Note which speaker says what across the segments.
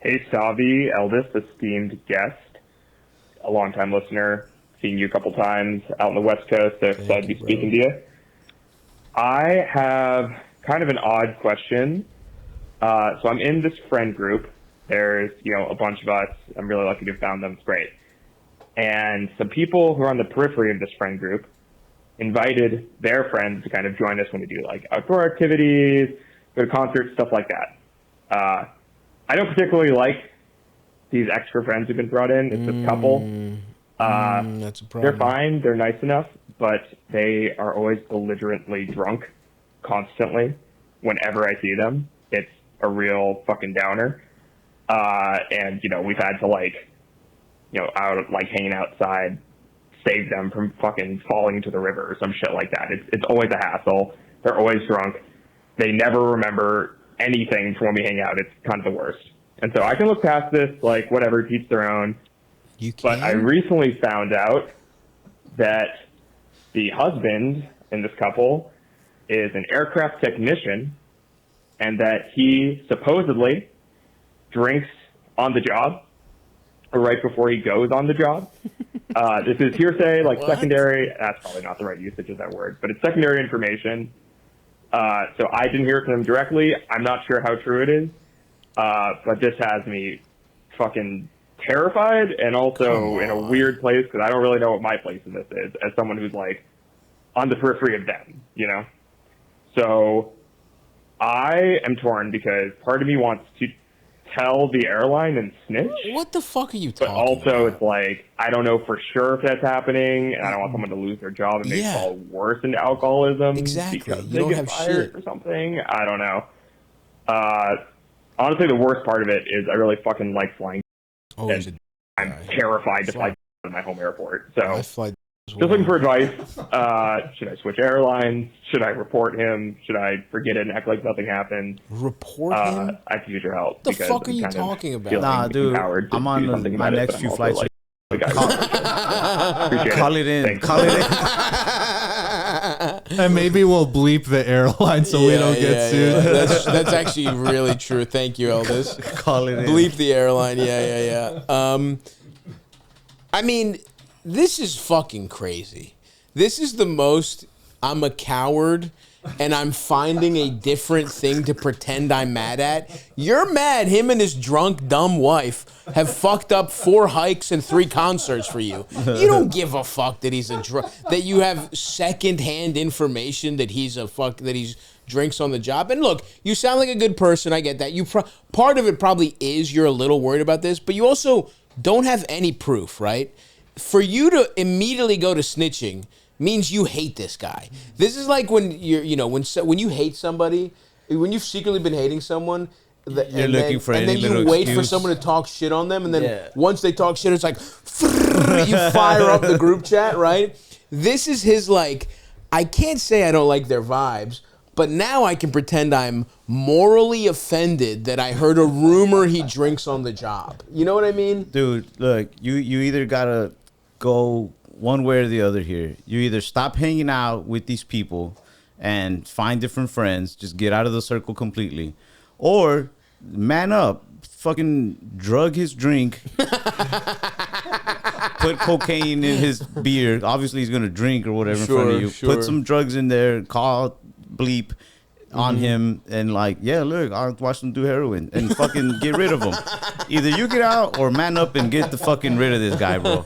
Speaker 1: Hey, Savi, eldest esteemed guest, a longtime listener, seen you a couple times out on the West Coast, so excited to be speaking to you. I have kind of an odd question. So I'm in this friend group. There's, a bunch of us. I'm really lucky to have found them. It's great. And some people who are on the periphery of this friend group invited their friends to kind of join us when we do like outdoor activities, go to concerts, stuff like that. I don't particularly like these extra friends who've been brought in. It's a couple.
Speaker 2: That's a problem.
Speaker 1: They're fine. They're nice enough, but they are always belligerently drunk constantly whenever I see them. It's a real fucking downer. And, we've had to out like hanging outside, save them from fucking falling into the river or some shit like that. It's always a hassle. They're always drunk. They never remember anything from when we hang out. It's kind of the worst. And so I can look past this, like, whatever, teach their own.
Speaker 2: You can?
Speaker 1: But I recently found out that the husband in this couple is an aircraft technician and that he supposedly drinks on the job or right before he goes on the job. This is hearsay, like secondary. That's probably not the right usage of that word, but it's secondary information. So I didn't hear it from him directly. I'm not sure how true it is, but this has me fucking terrified and also in a weird place because I don't really know what my place in this is as someone who's like on the periphery of them, So I am torn because part of me wants to tell the airline and snitch.
Speaker 2: What the fuck are you talking
Speaker 1: about? But also
Speaker 2: about?
Speaker 1: it's like, I don't know for sure if that's happening and I don't want someone to lose their job and maybe fall worse into alcoholism.
Speaker 2: Exactly.
Speaker 1: Because
Speaker 2: you
Speaker 1: they
Speaker 2: don't
Speaker 1: get
Speaker 2: have
Speaker 1: fired
Speaker 2: shit.
Speaker 1: or something. I don't know. Honestly, the worst part of it is I really fucking like flying. And I'm terrified to fly to my home airport. So
Speaker 2: I fly
Speaker 1: just looking for advice. Should I switch airlines? Should I report him? Should I forget it and act like nothing happened?
Speaker 2: Report him?
Speaker 1: I could use your help.
Speaker 2: What the fuck are you talking about?
Speaker 3: Nah, dude, I'm on my next few flights.
Speaker 1: Call
Speaker 3: it in.
Speaker 1: Thanks.
Speaker 3: Call it in.
Speaker 4: And maybe we'll bleep the airline so we don't get sued.
Speaker 2: That's actually really true. Thank you, Eldest.
Speaker 3: Call it in.
Speaker 2: Bleep the airline. Yeah. I mean, this is fucking crazy. This is the most I'm a coward and I'm finding a different thing to pretend I'm mad at. You're mad him and his drunk, dumb wife have fucked up 4 hikes and 3 concerts for you. You don't give a fuck that he's a drunk, that you have secondhand information that he's that he's drinks on the job. And look, you sound like a good person. I get that. Part of it probably is you're a little worried about this, but you also don't have any proof, right? For you to immediately go to snitching means you hate this guy. This is like when when you hate somebody, when you've secretly been hating someone,
Speaker 3: you're looking for any little
Speaker 2: you wait
Speaker 3: excuse.
Speaker 2: for someone to talk shit on them, and then once they talk shit, it's like you fire up the group chat, right? This is his I can't say I don't like their vibes, but now I can pretend I'm morally offended that I heard a rumor he drinks on the job. You know what I mean?
Speaker 3: Dude, look, you either gotta go one way or the other here. You either stop hanging out with these people and find different friends, just get out of the circle completely, or man up, fucking drug his drink, put cocaine in his beer. Obviously, he's gonna drink or whatever in front of you. Put some drugs in there, call bleep on him, and look, I'll watch him do heroin and fucking get rid of him. Either you get out or man up and get the fucking rid of this guy, bro.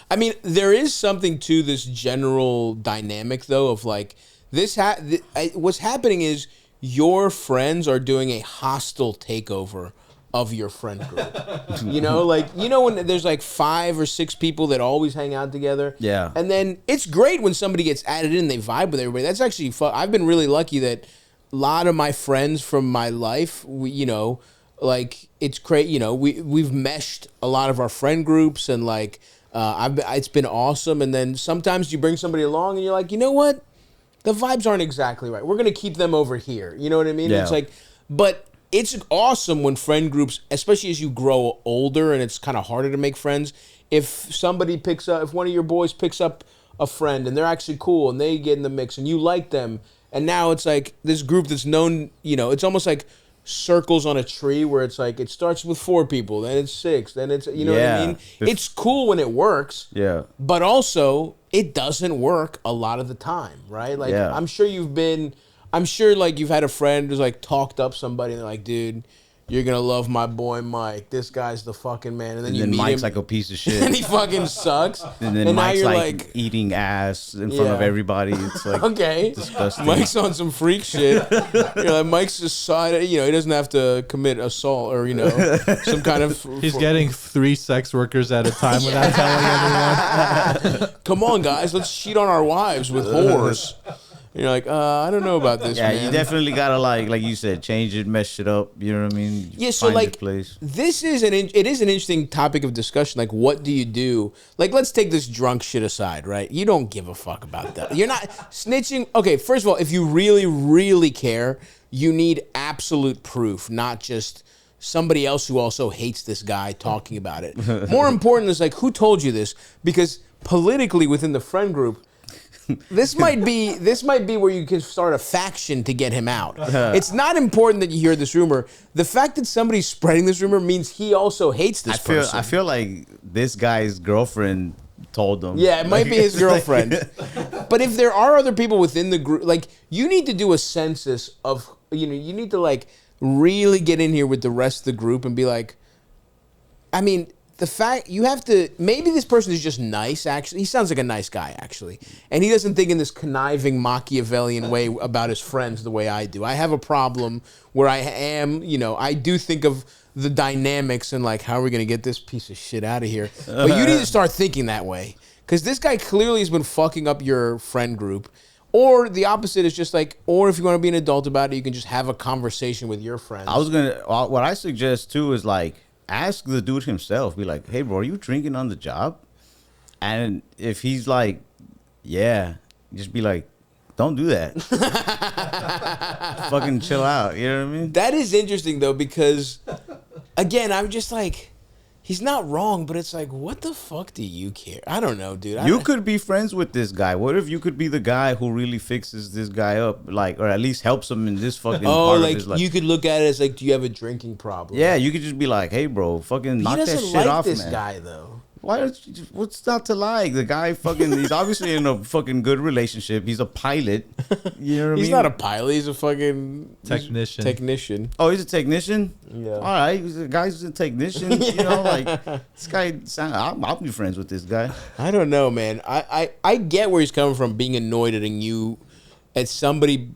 Speaker 2: I mean, there is something to this general dynamic, though, of what's happening is your friends are doing a hostile takeover of your friend group. When there's 5 or 6 people that always hang out together.
Speaker 3: Yeah.
Speaker 2: And then it's great when somebody gets added in and they vibe with everybody. That's actually fun. I've been really lucky that a lot of my friends from my life, it's great. We've meshed a lot of our friend groups and it's been awesome. And then sometimes you bring somebody along and you're like, you know what? The vibes aren't exactly right. We're going to keep them over here. You know what I mean?
Speaker 3: Yeah.
Speaker 2: But it's awesome when friend groups, especially as you grow older and it's kind of harder to make friends, if one of your boys picks up a friend and they're actually cool and they get in the mix and you like them, and now it's like this group that's known, it's almost like circles on a tree where it's like it starts with 4 people, then it's 6, then it's you know what I mean. It's cool when it works.
Speaker 3: Yeah.
Speaker 2: But also it doesn't work a lot of the time, right? Like I'm sure like you've had a friend who's like talked up somebody and they're like, dude, you're gonna love my boy Mike. This guy's the fucking man. And then you meet
Speaker 3: Mike's
Speaker 2: him,
Speaker 3: like a piece of shit.
Speaker 2: and he fucking sucks.
Speaker 3: And then
Speaker 2: and
Speaker 3: Mike's
Speaker 2: now you're
Speaker 3: like eating ass in front of everybody. It's like
Speaker 2: okay,
Speaker 3: disgusting.
Speaker 2: Mike's on some freak shit. Like Mike's just side. He doesn't have to commit assault or some kind of.
Speaker 4: He's getting 3 sex workers at a time without telling anyone.
Speaker 2: Come on, guys, let's cheat on our wives with whores. You're like, I don't know about this.
Speaker 3: Yeah,
Speaker 2: man.
Speaker 3: you definitely gotta like you said, change it, mess it up. You know what I mean?
Speaker 2: Yeah, so
Speaker 3: Find
Speaker 2: like
Speaker 3: your place.
Speaker 2: this is it is an interesting topic of discussion. Like, what do you do? Like, let's take this drunk shit aside, right? You don't give a fuck about that. You're not snitching. Okay, first of all, if you really, really care, you need absolute proof, not just somebody else who also hates this guy talking about it. More important is like, who told you this? Because politically within the friend group, this might be where you can start a faction to get him out. It's not important that you hear this rumor. The fact that somebody's spreading this rumor means he also hates this person.
Speaker 3: I feel like this guy's girlfriend told him.
Speaker 2: Yeah, it might be his girlfriend. But if there are other people within the group, like you need to do a census of, you need to like really get in here with the rest of the group and be like, I mean, the fact you have to, maybe this person is just nice, actually. He sounds like a nice guy, actually. And he doesn't think in this conniving Machiavellian way about his friends the way I do. I have a problem where I am, I do think of the dynamics and like, how are we going to get this piece of shit out of here? But you need to start thinking that way. Because this guy clearly has been fucking up your friend group. Or the opposite is just like, or if you want to be an adult about it, you can just have a conversation with your friends.
Speaker 3: What I suggest too is like, ask the dude himself. Be like, hey, bro, are you drinking on the job? And if he's like, yeah, just be like, don't do that. Fucking chill out. You know what I mean?
Speaker 2: That is interesting, though, because, again, I'm just like, he's not wrong, but it's like, what the fuck do you care? I don't know, dude.
Speaker 3: You could be friends with this guy. What if you could be the guy who really fixes this guy up, like, or at least helps him in this fucking part of his life?
Speaker 2: You could look at it as like, do you have a drinking problem?
Speaker 3: Yeah, you could just be like, hey, bro, fucking knock that shit off, man.
Speaker 2: He doesn't like this guy, though.
Speaker 3: What's not to like? The guy he's obviously in a fucking good relationship. He's a pilot. You know what I mean?
Speaker 2: He's not a pilot. He's a fucking
Speaker 4: technician.
Speaker 3: Oh, he's a technician?
Speaker 2: Yeah.
Speaker 3: All right. The guy's a technician. This guy, I'll be friends with this guy.
Speaker 2: I don't know, man. I get where he's coming from, being annoyed at you, at somebody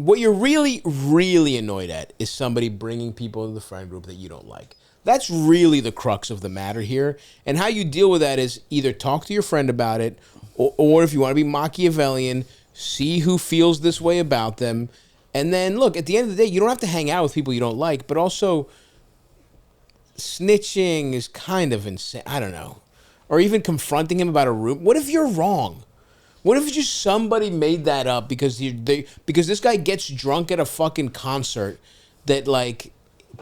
Speaker 2: what you're really, really annoyed at is somebody bringing people into the friend group that you don't like. That's really the crux of the matter here. And how you deal with that is either talk to your friend about it, or if you want to be Machiavellian, see who feels this way about them. And then, look, at the end of the day, you don't have to hang out with people you don't like, but also snitching is kind of insane. I don't know. Or even confronting him about a room. What if you're wrong? What if just somebody made that up because this guy gets drunk at a fucking concert that, like,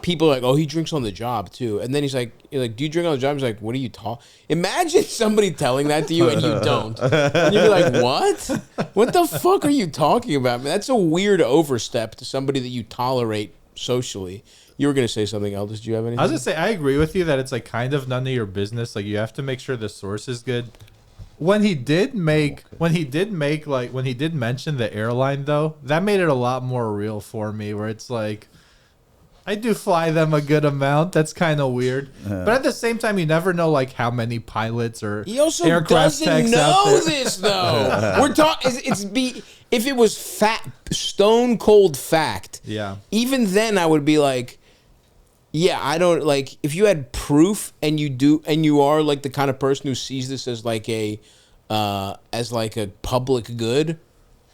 Speaker 2: people are like, oh, he drinks on the job too. And then you're like, do you drink on the job? He's like, what are you talking? Imagine somebody telling that to you and you don't. And you'd be like, what? What the fuck are you talking about? Man, that's a weird overstep to somebody that you tolerate socially. You were going to say something else. Did you have anything?
Speaker 4: I was going to say, I agree with you that it's like kind of none of your business. Like you have to make sure the source is good. When he did mention the airline though, that made it a lot more real for me, where it's like, I do fly them a good amount. That's kind of weird. But at the same time, you never know like how many pilots or
Speaker 2: he also
Speaker 4: aircraft
Speaker 2: doesn't
Speaker 4: techs
Speaker 2: know
Speaker 4: out there.
Speaker 2: this though. We're talking. If it was stone cold fact.
Speaker 4: Yeah.
Speaker 2: Even then, I would be like, yeah, I don't like. If you had proof and you are like the kind of person who sees this as like a public good.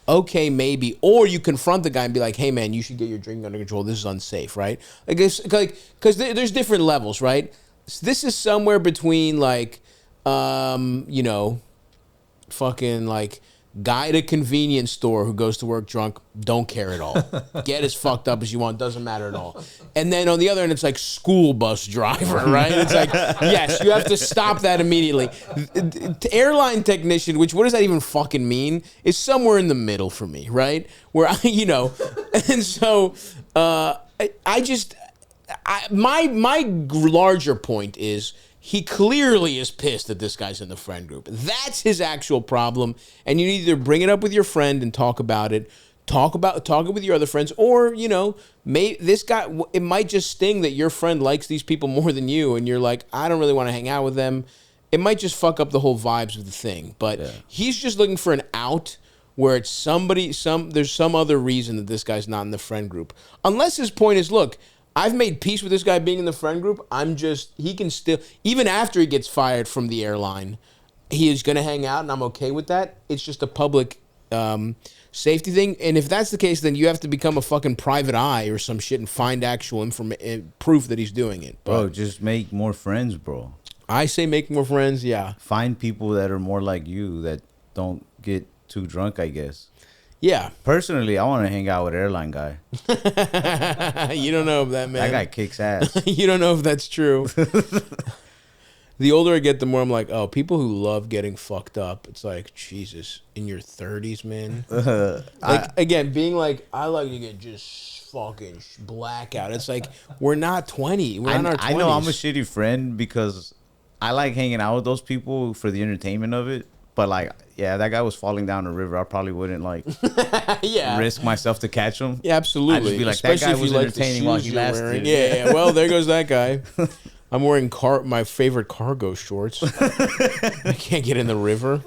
Speaker 2: Okay, maybe. Or you confront the guy and be like, hey, man, you should get your drinking under control. This is unsafe, right? I guess, because there's different levels, right? This is somewhere between, like, fucking, like, guy at a convenience store who goes to work drunk, don't care at all. Get as fucked up as you want, doesn't matter at all. And then on the other end, it's like school bus driver, right? It's like, yes, you have to stop that immediately. Airline technician, what does that even fucking mean? Is somewhere in the middle for me, right? Where and so My larger point is he clearly is pissed that this guy's in the friend group. That's his actual problem, and you need to either bring it up with your friend and talk about it, talk it with your other friends, or this guy. It might just sting that your friend likes these people more than you, and you're like, I don't really want to hang out with them. It might just fuck up the whole vibes of the thing. But he's just looking for an out where it's there's some other reason that this guy's not in the friend group, unless his point is, look, I've made peace with this guy being in the friend group. He can still, even after he gets fired from the airline, he is going to hang out, and I'm okay with that. It's just a public safety thing. And if that's the case, then you have to become a fucking private eye or some shit and find actual proof that he's doing it. But
Speaker 3: bro, just make more friends, bro.
Speaker 2: I say make more friends, yeah.
Speaker 3: Find people that are more like you that don't get too drunk, I guess.
Speaker 2: Yeah.
Speaker 3: Personally, I want to hang out with airline guy.
Speaker 2: You don't know if that, man.
Speaker 3: That guy kicks ass.
Speaker 2: You don't know if that's true. The older I get, the more I'm like, oh, people who love getting fucked up. It's like, Jesus, in your 30s, man. Again, being like, I like to get just fucking blackout. It's like, we're not 20. We're not in our 20s.
Speaker 3: I know I'm a shitty friend because I like hanging out with those people for the entertainment of it. But like, yeah, that guy was falling down the river. I probably wouldn't risk myself to catch him.
Speaker 2: Yeah, absolutely.
Speaker 3: I'd just be like,
Speaker 2: especially
Speaker 3: that guy was entertaining while he lasted.
Speaker 2: Yeah, well, there goes that guy. I'm wearing my favorite cargo shorts. I can't get in the river.